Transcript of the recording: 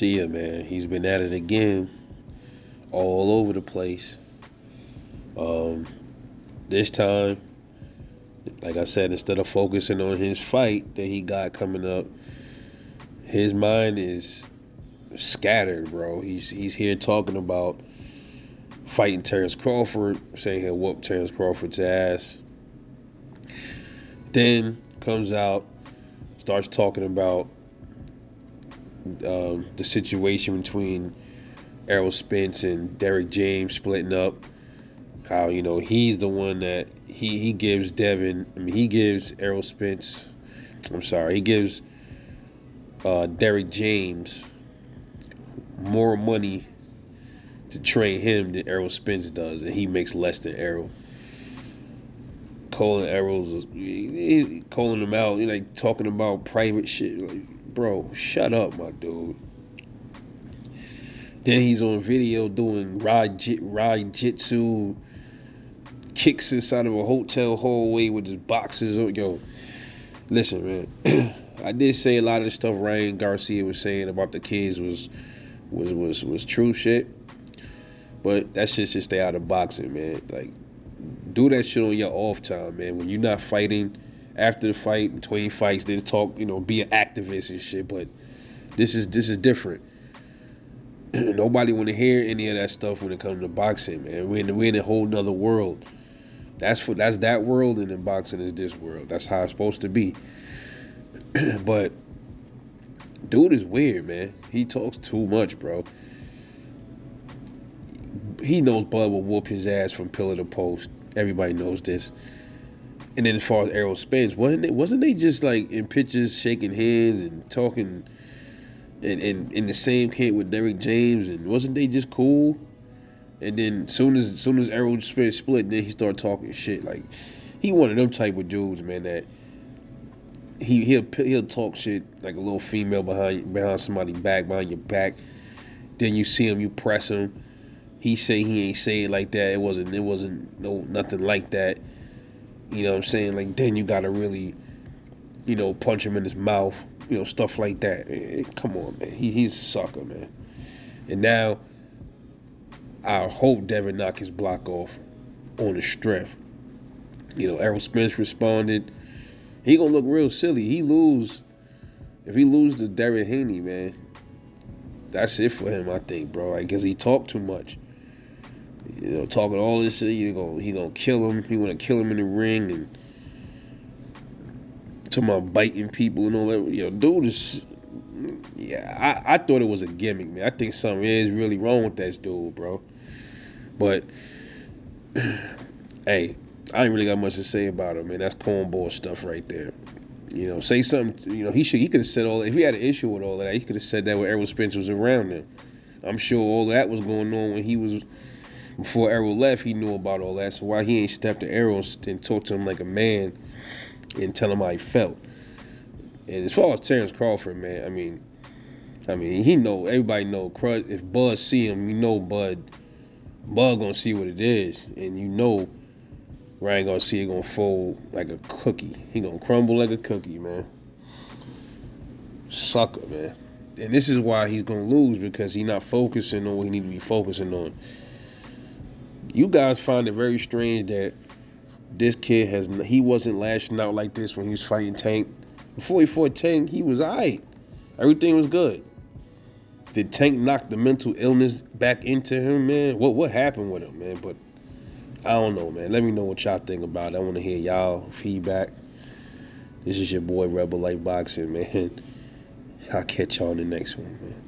Garcia, man, he's been at it again, all over the place. Um, this time, like I said, instead of focusing on his fight that he got coming up, his mind is scattered, bro. He's here talking about fighting Terence Crawford, saying he'll whoop Terence Crawford's ass. Then comes out, starts talking about the situation between Errol Spence and Derrick James splitting up. How he's the one that he gives Devin. I mean, he gives Errol Spence. I'm sorry, he gives Derrick James more money to train him than Errol Spence does, and he makes less than Errol. Calling him out, like talking about private shit. Like, bro, shut up, my dude. Then he's on video doing ride jitsu kicks inside of a hotel hallway with his boxes on. Yo, listen, man. I did say a lot of the stuff Ryan Garcia was saying about the kids was true shit, but that shit should stay out of boxing, man. Like, do that shit on your off time, man. When you're not fighting, after the fight, between fights, then talk, be an activist and shit. But this is different. Nobody want to hear any of that stuff when it comes to boxing, man. We're in a whole nother world. That's that world, and then boxing is this world. That's how it's supposed to be. But dude is weird, man. He talks too much, bro. He knows Bud will whoop his ass from pillar to post. Everybody knows this. And then as far as Errol Spence, wasn't they just like in pictures shaking hands and talking and in the same camp with Derrick James, and wasn't they just cool? And then soon as Errol Spence split, then he started talking shit. Like, he one of them type of dudes, man, that he'll talk shit like a little female behind somebody's back, behind your back. Then you see him, you press him. He say he ain't say it like that. It wasn't nothing like that. You know what I'm saying? Like, then you gotta really, punch him in his mouth. Stuff like that. Come on, man. He's a sucker, man. And now I hope Devin knock his block off on the strength. Errol Spence responded. He gonna look real silly. If he lose to Darren Haney, man, that's it for him, I think, bro. Like, cause he talked too much. Talking all this shit, he gonna kill him. He wanna kill him in the ring, and talking about biting people and all that. Dude is, yeah. I thought it was a gimmick, man. I think something is really wrong with that dude, bro. But hey, I ain't really got much to say about him, man. That's cornball stuff right there. Say something. He could have said all that. If he had an issue with all of that, he could have said that when Errol Spence was around him. I'm sure all of that was going on when he was. Before Errol left, he knew about all that. So why he ain't stepped to Errol and talked to him like a man and tell him how he felt? And as far as Terence Crawford, man, I mean, he know, everybody know. If Bud see him, Bud gonna see what it is, and Ryan Garcia gonna fold like a cookie. He gonna crumble like a cookie, man. Sucker, man. And this is why he's gonna lose, because he's not focusing on what he need to be focusing on. You guys find it very strange that this kid he wasn't lashing out like this when he was fighting Tank. Before he fought Tank, he was alright. Everything was good. Did Tank knock the mental illness back into him, man? What happened with him, man? But I don't know, man. Let me know what y'all think about it. I want to hear y'all feedback. This is your boy Rebel Light Boxing, man. I'll catch y'all in the next one, man.